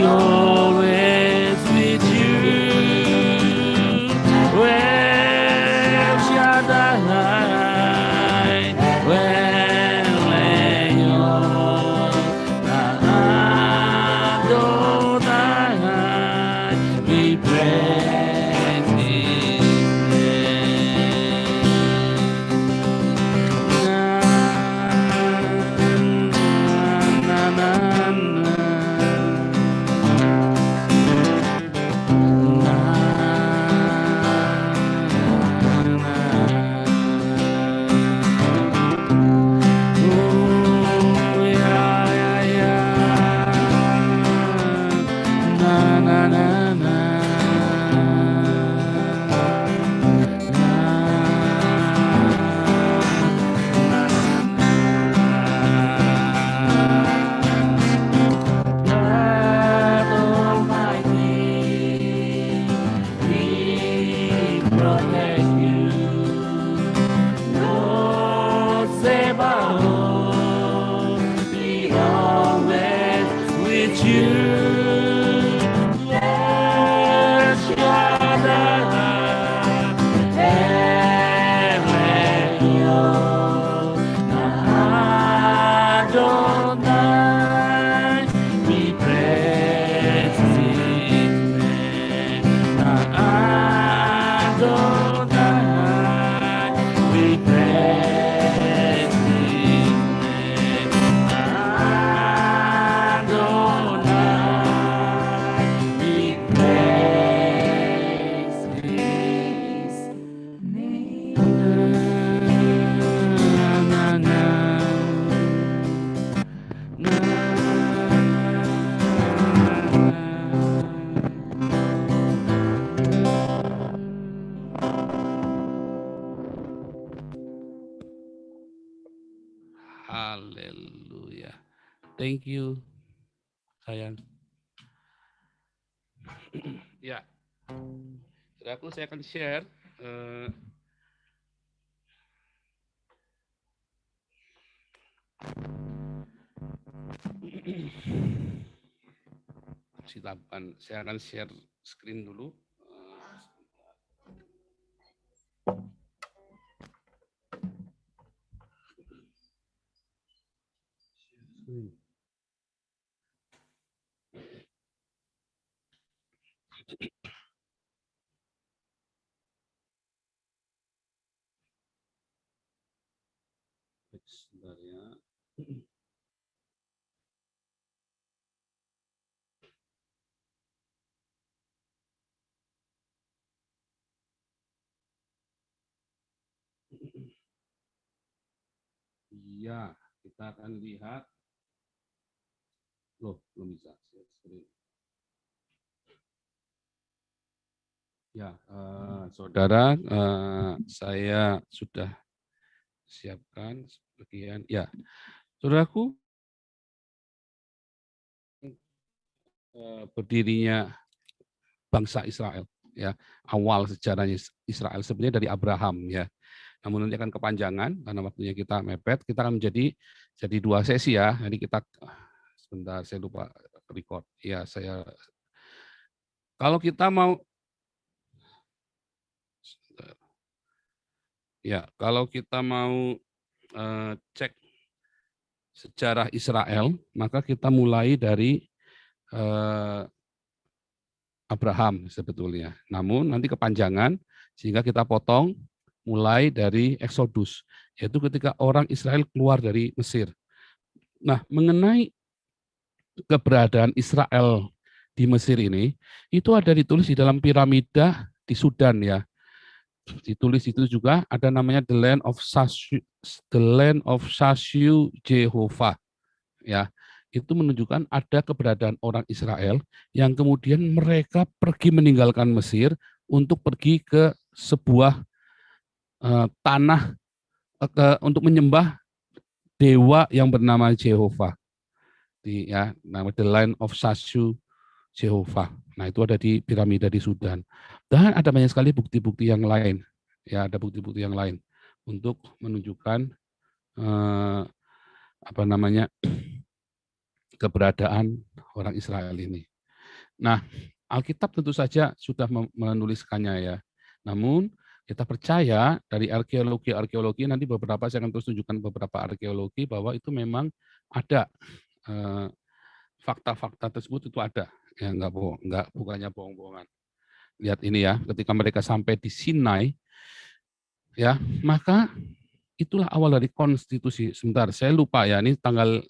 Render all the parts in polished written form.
always with you. Well, Shaddai, well, Leon, Adonai, we praise His Haleluya. Thank you, sayang. Ya, saya akan share. Saya akan share screen dulu. Sebentar ya. Iya, kita akan lihat. Loh, belum bisa share screen. Ya, saudara, saya sudah siapkan sebagian. Ya, saudaraku, berdirinya bangsa Israel, ya, awal sejarahnya Israel sebenarnya dari Abraham, ya. Namun nanti akan kepanjangan karena waktunya kita mepet. Kita akan jadi 2 sesi ya. Jadi kita sebentar, saya lupa record. Ya, kalau kita mau cek sejarah Israel, maka kita mulai dari Abraham sebetulnya. Namun nanti kepanjangan sehingga kita potong mulai dari Exodus, yaitu ketika orang Israel keluar dari Mesir. Nah, mengenai keberadaan Israel di Mesir ini, itu ada ditulis di dalam piramida di Sudan ya. Ditulis itu juga ada namanya the land of Shashu Jehovah ya. Itu menunjukkan ada keberadaan orang Israel yang kemudian mereka pergi meninggalkan Mesir untuk pergi ke sebuah tanah untuk menyembah dewa yang bernama Jehovah. Nama the land of Shashu Jehovah. Nah, itu ada di piramida di Sudan. Dan ada banyak sekali bukti-bukti yang lain. Ya, ada bukti-bukti yang lain untuk menunjukkan keberadaan orang Israel ini. Nah, Alkitab tentu saja sudah menuliskannya ya. Namun kita percaya dari arkeologi nanti beberapa saya akan terus tunjukkan beberapa arkeologi bahwa itu memang ada fakta-fakta tersebut itu ada. Ya enggak bohong, enggak bukannya bohong-bohongan. Lihat ini ya, ketika mereka sampai di Sinai ya, maka itulah awal dari konstitusi. Sebentar, saya lupa ya, ini tanggal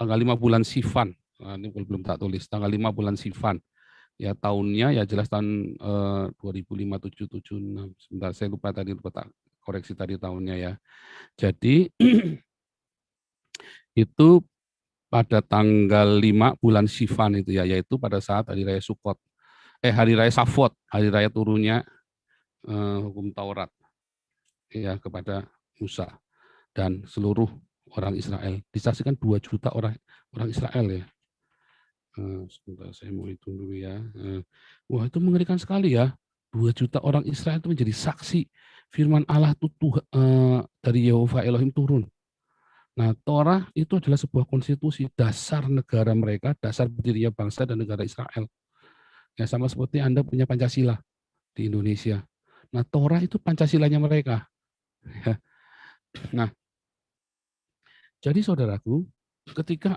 5 bulan Sivan. Nah, ini belum tak tulis, tanggal 5 bulan Sivan. Ya tahunnya ya jelas tahun 2005, 7, 7, 6. Sebentar, saya lupa tadi, lupa tak koreksi tadi tahunnya ya. Jadi itu pada tanggal 5 bulan Sivan itu ya, yaitu pada saat hari raya Sukot. Hari raya Safot, hari raya turunnya hukum Taurat ya kepada Musa dan seluruh orang Israel. Disaksikan 2 juta orang Israel ya. Sebentar saya mau hitung dulu ya. Wah itu mengerikan sekali ya. 2 juta orang Israel itu menjadi saksi firman Allah itu dari Yehova Elohim turun. Nah, Torah itu adalah sebuah konstitusi dasar negara mereka, dasar berdirinya bangsa dan negara Israel. Ya sama seperti Anda punya Pancasila di Indonesia. Nah, Torah itu Pancasilanya mereka. Ya. Nah, jadi saudaraku, ketika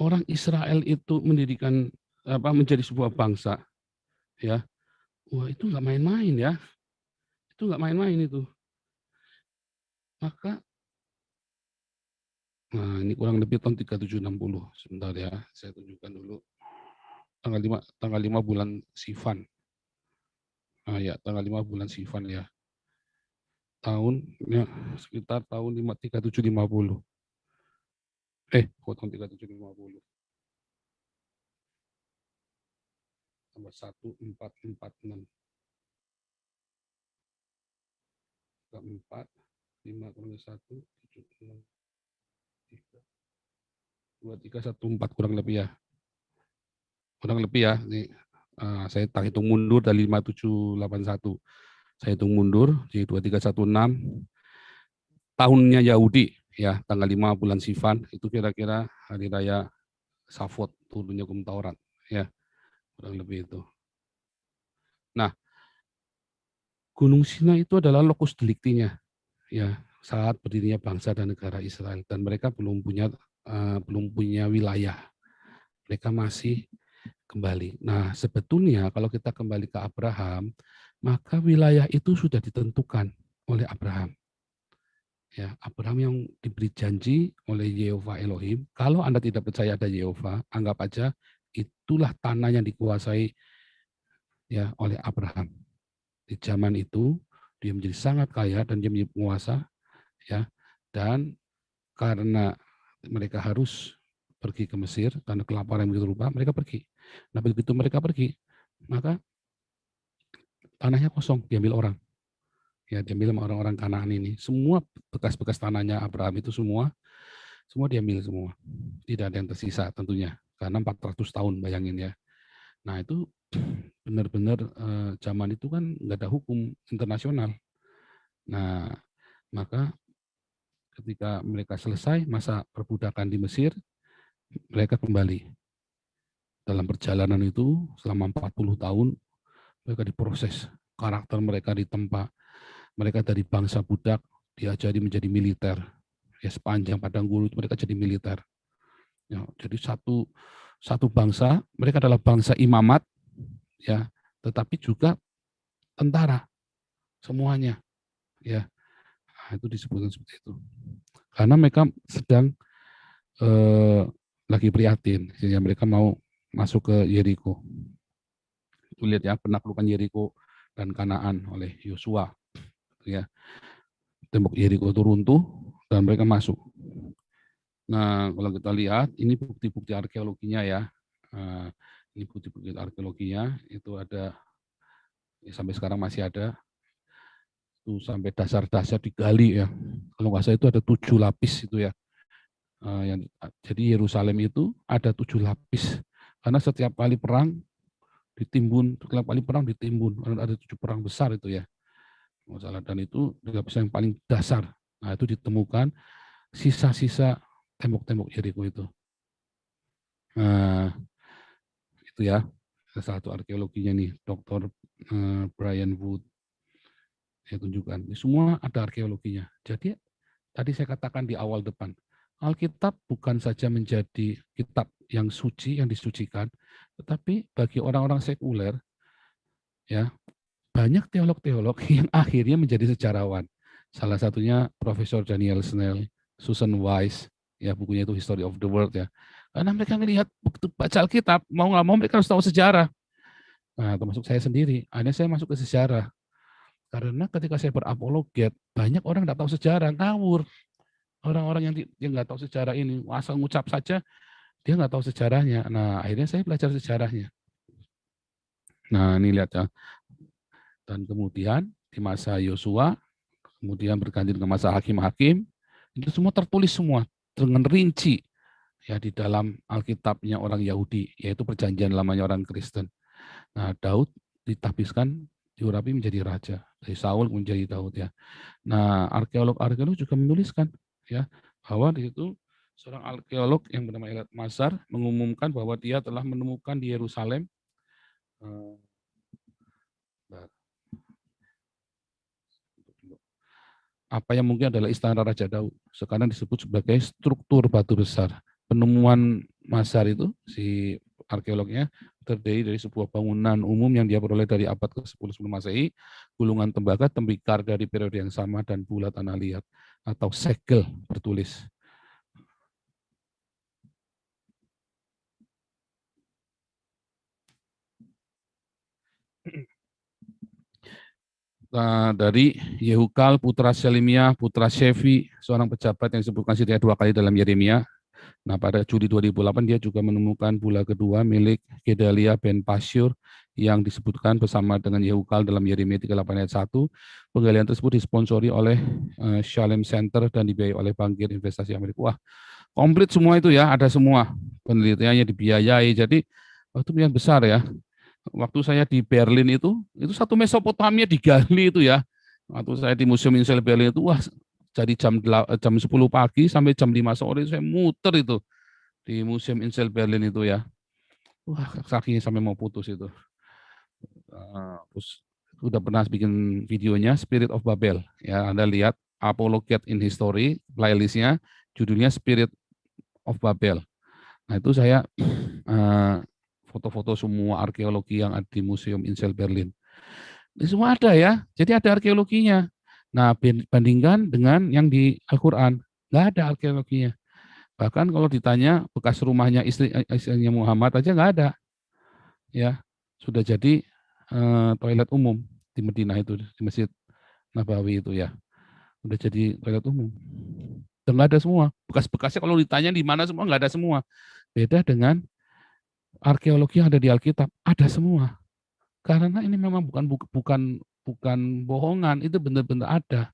orang Israel itu menjadi sebuah bangsa, ya, wah itu nggak main-main ya, itu nggak main-main itu. Maka, nah ini kurang lebih tahun 3760. Sebentar ya, saya tunjukkan dulu. Tanggal 5 bulan Sivan. Nah ya, tanggal 5 bulan Sivan ya. Tahunnya sekitar tahun 3750. Kok tahun 3750. Tambah 1446. 4, 5 kurang 1, 7, 6, 3, 2, 3, 1, 4 kurang lebih ya. Kurang lebih ya. Ini, saya hitung mundur dari 5781. Saya hitung mundur, jadi 2316. Tahunnya Yahudi, ya tanggal 5 bulan Sivan, itu kira-kira hari raya Safot, turunnya hukum Taurat. Ya, kurang lebih itu. Nah, Gunung Sinai itu adalah lokus deliktinya, ya saat berdirinya bangsa dan negara Israel, dan mereka belum punya wilayah, mereka masih kembali. Nah, sebetulnya kalau kita kembali ke Abraham, maka wilayah itu sudah ditentukan oleh Abraham. Ya, Abraham yang diberi janji oleh Yehova Elohim. Kalau Anda tidak percaya ada Yehova, anggap aja itulah tanah yang dikuasai ya oleh Abraham. Di zaman itu dia menjadi sangat kaya dan dia menjadi penguasa ya. Dan karena mereka harus pergi ke Mesir karena kelaparan yang begitu rupa, mereka pergi. Nah, begitu mereka pergi, maka tanahnya kosong, diambil orang. Ya, diambil sama orang-orang Kanaan ini. Semua bekas-bekas tanahnya Abraham itu semua diambil semua. Tidak ada yang tersisa tentunya. Karena 400 tahun bayangin ya. Nah, itu benar-benar zaman itu kan nggak ada hukum internasional. Nah, maka ketika mereka selesai masa perbudakan di Mesir, mereka kembali. Dalam perjalanan itu selama 40 tahun mereka diproses, karakter mereka ditempa, mereka dari bangsa budak diajari menjadi militer. Ya sepanjang padang gurun itu mereka jadi militer. Ya, jadi satu bangsa, mereka adalah bangsa imamat, ya, tetapi juga tentara semuanya, ya. Nah, itu disebutkan seperti itu. Karena mereka sedang lagi prihatin, sehingga mereka mau masuk ke Yeriko. Itu lihat ya penaklukan Yeriko dan Kanaan oleh Yosua, ya. Tembok Yeriko itu runtuh dan mereka masuk. Nah, kalau kita lihat ini bukti-bukti arkeologinya ya. Ini bukti-bukti arkeologinya itu ada ya, sampai sekarang masih ada. Itu sampai dasar-dasar digali ya. Kalau nggak salah itu ada 7 lapis itu ya. Jadi Yerusalem itu ada 7 lapis. Karena setiap kali perang ditimbun, ada 7 perang besar itu ya. Masalah dan itu lapis yang paling dasar. Nah, itu ditemukan sisa-sisa tembok-tembok Yeriko itu. Nah, itu ya, salah satu arkeologinya nih, Dr. Brian Wood. Saya tunjukkan. Ini semua ada arkeologinya. Jadi tadi saya katakan di awal depan, Alkitab bukan saja menjadi kitab yang suci, yang disucikan, tetapi bagi orang-orang sekuler, ya banyak teolog-teolog yang akhirnya menjadi sejarawan. Salah satunya Profesor Daniel Snell, Susan Weiss, ya bukunya itu History of the World ya. Karena mereka melihat begitu baca Alkitab, mau nggak mau mereka harus tahu sejarah. Nah, termasuk saya sendiri, akhirnya saya masuk ke sejarah. Karena ketika saya berapologet, banyak orang nggak tahu sejarah, ngawur. Orang-orang yang nggak tahu sejarah ini, asal ngucap saja, dia nggak tahu sejarahnya. Nah, akhirnya saya belajar sejarahnya. Nah, ini lihat ya. Dan kemudian di masa Yosua, kemudian berganti ke masa hakim-hakim, itu semua tertulis semua dengan rinci ya di dalam Alkitabnya orang Yahudi, yaitu perjanjian lamanya orang Kristen. Nah, Daud ditahbiskan, diurapi menjadi raja, dari Saul menjadi Daud ya. Nah, arkeolog juga menuliskan ya bahwa di situ seorang arkeolog yang bernama Elat Masar mengumumkan bahwa dia telah menemukan di Yerusalem apa yang mungkin adalah istana Raja Daud. Sekarang disebut sebagai struktur batu besar. Penemuan Masar itu, si arkeolognya, terdiri dari sebuah bangunan umum yang dia peroleh dari abad ke-10 sebelum Masehi, gulungan tembaga, tembikar dari periode yang sama, dan bulat tanah liat, atau segel bertulis. Dari Yehukal, putra Selimiah, putra Shefi, seorang pejabat yang disebutkan setidaknya 2 kali dalam Yeremia. Nah, pada Juli 2008 dia juga menemukan bula kedua milik Gedalia ben Pasyur yang disebutkan bersama dengan Yehukal dalam Yeremia 38 ayat 1. Penggalian tersebut disponsori oleh Shalem Center dan dibiayai oleh Bankir Investasi Amerika. Wah, komplit semua itu ya, ada semua. Penelitiannya dibiayai. Jadi, itu yang besar ya. Waktu saya di Berlin itu satu Mesopotamia digali itu ya. Waktu saya di Museum Insel Berlin itu, wah, jadi jam 10 pagi sampai jam 5 sore saya muter itu di Museum Insel Berlin itu ya. Wah, kakinya sampai mau putus itu. Terus udah pernah bikin videonya Spirit of Babel ya. Anda lihat Apologet in History playlistnya, judulnya Spirit of Babel. Nah, itu saya foto-foto semua arkeologi yang ada di Museum Insel Berlin. Ini semua ada ya, jadi ada arkeologinya. Nah, bandingkan dengan yang di Al-Quran, nggak ada arkeologinya. Bahkan kalau ditanya bekas rumahnya istrinya Muhammad aja nggak ada. Ya, sudah jadi toilet umum di Madinah itu, di Masjid Nabawi itu ya. Udah jadi toilet umum. Dan nggak ada semua. Bekas-bekasnya kalau ditanya di mana semua, nggak ada semua. Beda dengan arkeologi yang ada di Alkitab, ada semua. Karena ini memang bukan bohongan, itu benar-benar ada.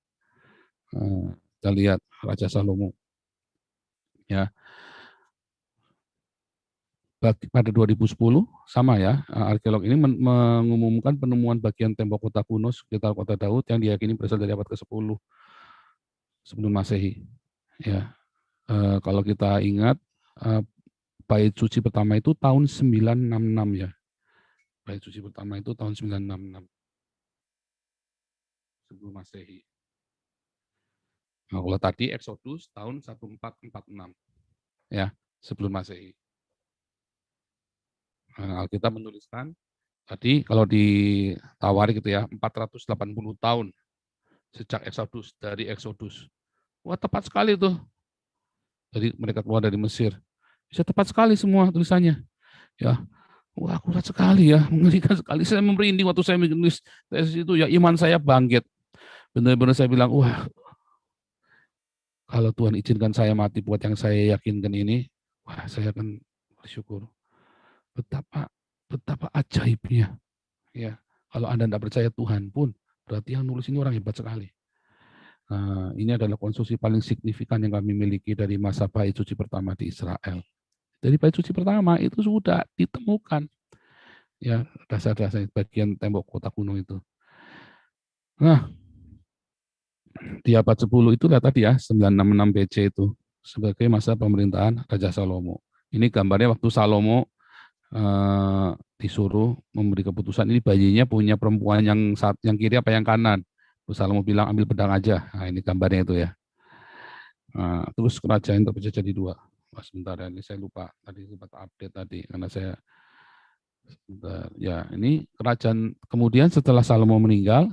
Kita lihat Raja Salomo. Ya, pada 2010 sama ya, arkeolog ini mengumumkan penemuan bagian tembok kota kuno sekitar kota Daud yang diyakini berasal dari abad ke-10 sebelum Masehi. Ya, kalau kita ingat bait suci pertama itu tahun 966 ya. Bait suci pertama itu tahun 966 sebelum Masehi. Nah, kalau tadi Exodus tahun 1446 ya, sebelum Masehi. Alkitab menuliskan tadi kalau ditawari gitu ya 480 tahun sejak Exodus, dari Exodus. Wah, tepat sekali tuh. Jadi mereka keluar dari Mesir. Bisa tepat sekali semua tulisannya. Ya, wah akurat sekali ya, mengerikan sekali. Saya merinding waktu saya menulis tesis itu ya, iman saya bangkit. Benar-benar saya bilang, wah kalau Tuhan izinkan saya mati buat yang saya yakinkan ini, wah saya akan bersyukur. Betapa ajaibnya. Ya, kalau Anda tidak percaya Tuhan pun, berarti yang nulis ini orang hebat sekali. Nah, ini adalah konstruksi paling signifikan yang kami miliki dari masa bait suci pertama di Israel. Dari bait suci pertama itu sudah ditemukan ya dasar-dasar bagian tembok kota kuno itu. Nah, Di abad 10 itu lihat tadi ya, 966 BC itu sebagai masa pemerintahan Raja Salomo. Ini gambarnya waktu Salomo disuruh memberi keputusan, ini bayinya punya perempuan yang kiri apa yang kanan. Terus Salomo bilang ambil pedang aja. Nah, ini gambarnya itu ya. Nah, terus kerajaan terpecah jadi dua. Sebentar ya, ini saya lupa tadi sempat update tadi karena saya sebentar. Ya, ini kerajaan kemudian setelah Salomo meninggal,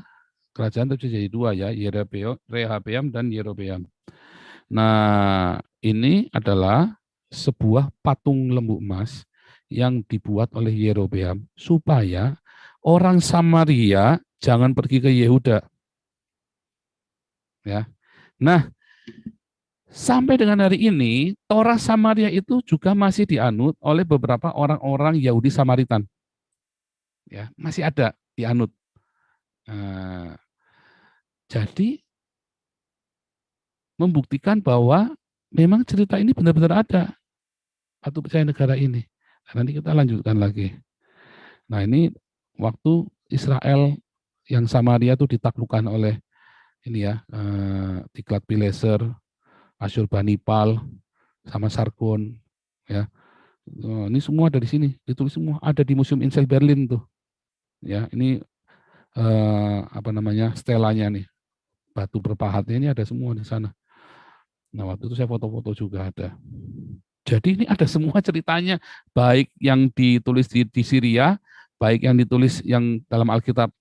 kerajaan terpecah jadi dua ya, Rehabeam dan Yerobeam. Nah, ini adalah sebuah patung lembu emas yang dibuat oleh Yerobeam supaya orang Samaria jangan pergi ke Yehuda. Ya. Nah, sampai dengan hari ini Torah Samaria itu juga masih dianut oleh beberapa orang-orang Yahudi Samaritan. Ya, masih ada dianut. Nah, jadi membuktikan bahwa memang cerita ini benar-benar ada atau percaya negara ini. Nah, nanti kita lanjutkan lagi. Nah, ini waktu Israel yang Samaria itu ditaklukkan oleh ini ya, Tiglat-Pileser, Asyurbanipal, sama Sargon ya. Ini semua ada di sini, ditulis semua, ada di Museum Insel Berlin tuh. Ya, ini apa namanya? Stelanya nih. Batu berpahatnya ini ada semua di sana. Nah, waktu itu saya foto-foto juga ada. Jadi ini ada semua ceritanya, baik yang ditulis di Syria, baik yang ditulis yang dalam Alkitab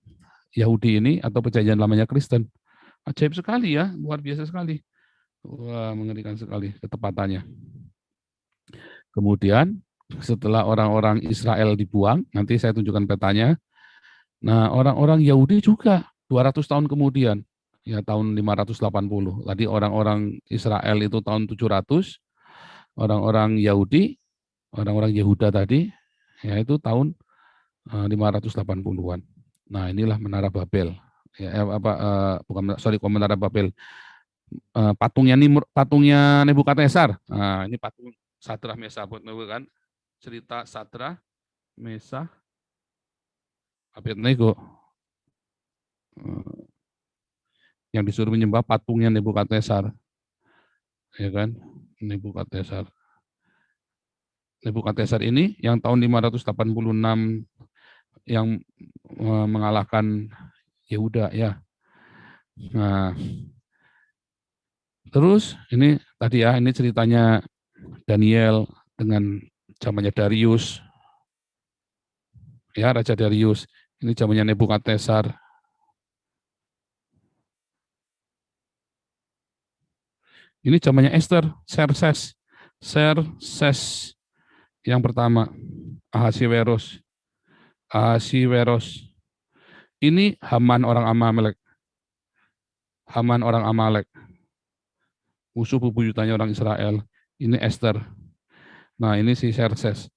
Yahudi ini atau perjanjian lamanya Kristen. Ajaib sekali ya, luar biasa sekali. Wah, mengerikan sekali ketepatannya. Kemudian setelah orang-orang Israel dibuang, nanti saya tunjukkan petanya. Nah, orang-orang Yahudi juga 200 tahun kemudian, ya tahun 580. Tadi orang-orang Israel itu tahun 700, orang-orang Yahudi, orang-orang Yehuda tadi, ya itu tahun 580-an. Nah, inilah Menara Babel. Ya, bukan Menara Babel. Patungnya Nebukadnezar. Nah, ini patung Sadrah Mesah Abednego kan. Cerita Sadrah Mesah Abednego. Yang disuruh menyembah patungnya Nebukadnezar. Ya kan? Nebukadnezar. Nebukadnezar ini yang tahun 586 yang mengalahkan Yehuda ya. Nah, terus ini tadi ya, ini ceritanya Daniel dengan zamannya Darius. Ya, Raja Darius. Ini zamannya Nebukadnezar. Ini zamannya Esther, Xerxes yang pertama, Ahasiweros. Ini Haman orang Amalek. Musuh bebuyutannya orang Israel. Ini Esther. Nah, ini si Xerxes.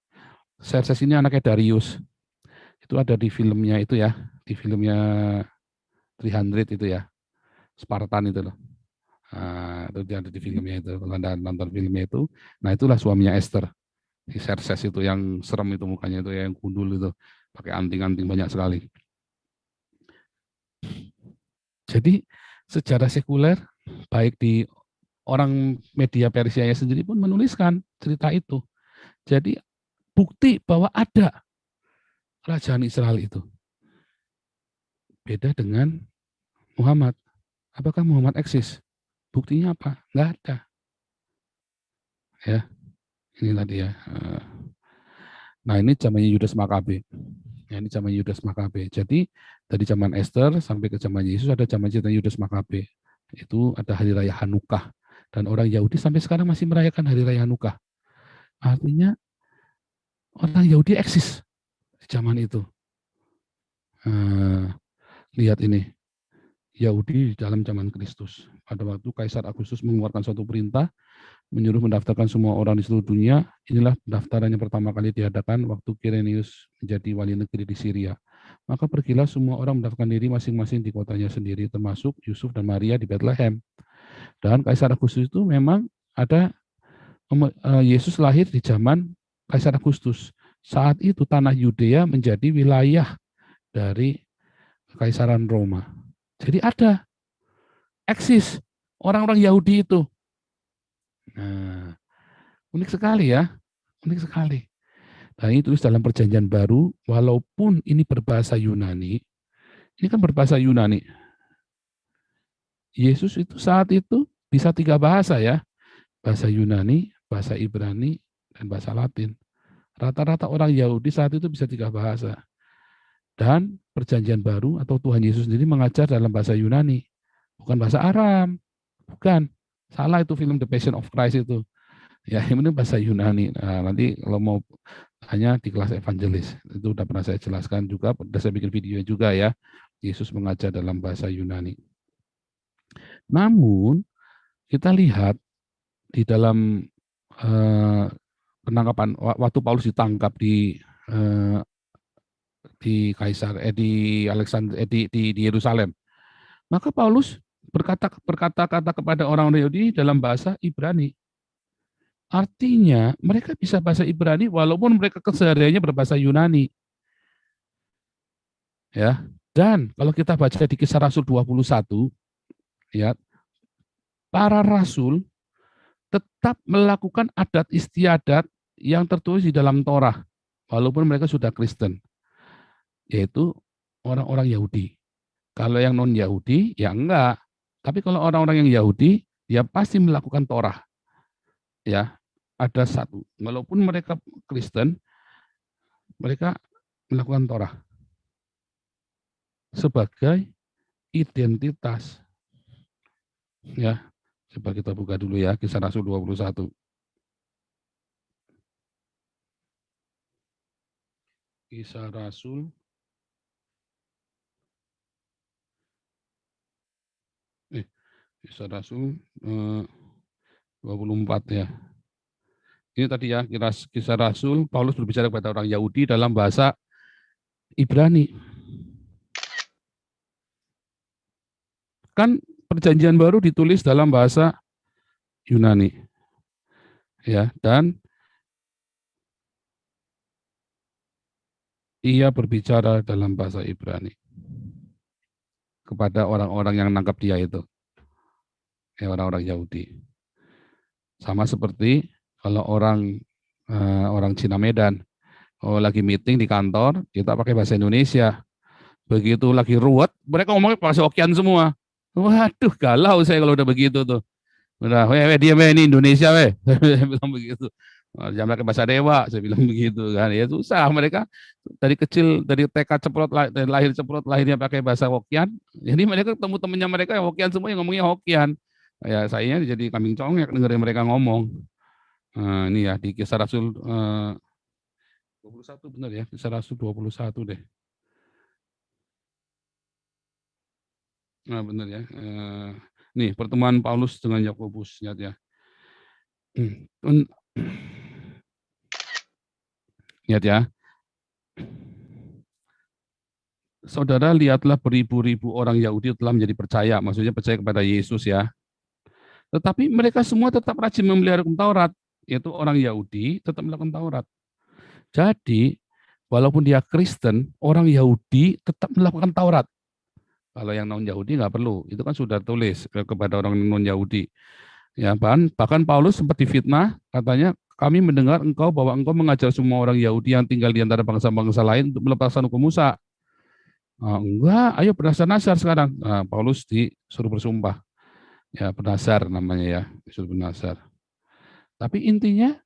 Xerxes ini anaknya Darius. Itu ada di filmnya itu ya, di filmnya 300 itu ya, Spartan itu loh. Nah, itu ada di filmnya itu, kalau Anda nonton filmnya itu. Nah, itulah suaminya Esther. Si Xerxes itu yang serem itu mukanya itu, yang gundul itu, pakai anting-anting banyak sekali. Jadi sejarah sekuler, baik di orang media Persia sendiri pun menuliskan cerita itu. Jadi bukti bahwa ada kerajaan Israel itu. Beda dengan Muhammad. Apakah Muhammad eksis? Buktinya apa? Enggak ada. Ya, ini tadi ya. Nah, ini zamannya Yudas Makabe. Ya, ini zaman Yudas Makabe. Jadi dari zaman Esther sampai ke zaman Yesus ada zaman cerita Yudas Makabe. Itu ada hari raya Hanukkah. Dan orang Yahudi sampai sekarang masih merayakan hari raya Hanukkah. Artinya orang Yahudi eksis di zaman itu. Lihat ini, Yahudi dalam zaman Kristus. Pada waktu Kaisar Agustus mengeluarkan suatu perintah, menyuruh mendaftarkan semua orang di seluruh dunia. Inilah pendaftaran yang pertama kali diadakan waktu Quirinius menjadi wali negeri di Syria. Maka pergilah semua orang mendaftarkan diri masing-masing di kotanya sendiri, termasuk Yusuf dan Maria di Bethlehem. Dan Kaisar Agustus itu memang ada, Yesus lahir di zaman Kaisar Agustus. Saat itu tanah Yudea menjadi wilayah dari Kekaisaran Roma. Jadi ada eksis orang-orang Yahudi itu. Nah, unik sekali ya, unik sekali. Nah, ini tulis dalam Perjanjian Baru, walaupun ini berbahasa Yunani, ini kan berbahasa Yunani. Yesus itu saat itu bisa 3 bahasa ya, bahasa Yunani, bahasa Ibrani, dan bahasa Latin. Rata-rata orang Yahudi saat itu bisa 3 bahasa. Dan Perjanjian Baru atau Tuhan Yesus sendiri mengajar dalam bahasa Yunani, bukan bahasa Aram, bukan. Salah itu film The Passion of Christ itu. Ya, ini bahasa Yunani. Nah, nanti kalau mau hanya di kelas evangelis, itu udah pernah saya jelaskan juga, udah saya bikin video juga ya. Yesus mengajar dalam bahasa Yunani. Namun kita lihat di dalam penangkapan waktu Paulus ditangkap di Kaisar di Alexander di Yerusalem, maka Paulus berkata-kata kepada orang Yahudi dalam bahasa Ibrani. Artinya mereka bisa bahasa Ibrani walaupun mereka kesehariannya berbahasa Yunani. Ya. Dan kalau kita baca di Kisah Rasul 21, ya, para rasul tetap melakukan adat istiadat yang tertulis di dalam Torah walaupun mereka sudah Kristen, yaitu orang-orang Yahudi. Kalau yang non-Yahudi ya enggak. Tapi kalau orang-orang yang Yahudi dia pasti melakukan Torah. Ya, ada satu. Walaupun mereka Kristen, mereka melakukan Torah sebagai identitas. Ya, coba kita buka dulu ya, Kisah Rasul 21. Kisah Rasul Kisah Rasul 24 ya. Ini tadi ya, Kisah Rasul, Paulus berbicara kepada orang Yahudi dalam bahasa Ibrani. Kan Perjanjian Baru ditulis dalam bahasa Yunani. Ya, dan ia berbicara dalam bahasa Ibrani kepada orang-orang yang nangkap dia itu. Ya, orang-orang Yahudi. Sama seperti kalau orang Cina Medan, lagi meeting di kantor, kita pakai bahasa Indonesia. Begitu lagi ruwet, mereka ngomongnya bahasa Hokian semua. Waduh, galau saya kalau udah begitu tuh. Udah, diam ini Indonesia, saya bilang begitu. Jangan pakai bahasa Dewa, saya bilang begitu kan. Ya susah, mereka dari kecil, dari TK ceprot, dari lahir ceprot, lahirnya pakai bahasa Hokian. Jadi mereka ketemu temannya mereka yang Hokian semua yang ngomongnya Hokian. Ya saya jadi kambing congek dengerin mereka ngomong. Ini ya di Kisah Rasul 21 benar ya, Kisah Rasul 21 deh. Nah benar ya. Nih pertemuan Paulus dengan Yakobus, lihat ya. Lihat ya. Saudara, lihatlah beribu-ribu orang Yahudi telah menjadi percaya, maksudnya percaya kepada Yesus ya. Tetapi mereka semua tetap rajin memelihara hukum Taurat, yaitu orang Yahudi tetap melakukan Taurat. Jadi, walaupun dia Kristen, orang Yahudi tetap melakukan Taurat. Kalau yang non-Yahudi nggak perlu, itu kan sudah tulis kepada orang non-Yahudi. Ya, bahkan Paulus sempat difitnah, katanya, kami mendengar engkau bahwa engkau mengajar semua orang Yahudi yang tinggal di antara bangsa-bangsa lain untuk melepaskan hukum Musa. Enggak, ayo bernasar-nasar sekarang. Paulus disuruh bersumpah. Ya, bernasar namanya ya, disuruh bernasar. Tapi intinya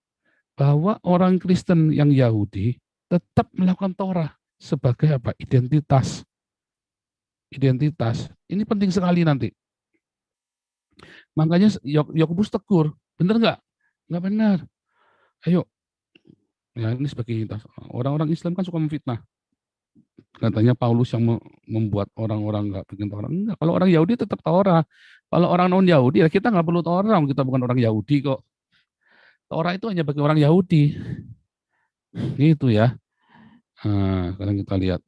bahwa orang Kristen yang Yahudi tetap melakukan Torah sebagai apa? Identitas. Identitas. Ini penting sekali nanti. Makanya Yakobus tegur, benar nggak? Nggak benar. Ayo, ya ini sebagai identitas. Orang-orang Islam kan suka memfitnah. Katanya Paulus yang membuat orang-orang nggak bikin Torah. Enggak, kalau orang Yahudi tetap Torah. Kalau orang non-Yahudi, ya kita nggak perlu Torah, kita bukan orang Yahudi kok. Torah itu hanya bagi orang Yahudi. Gitu ya. Sekarang kita lihat.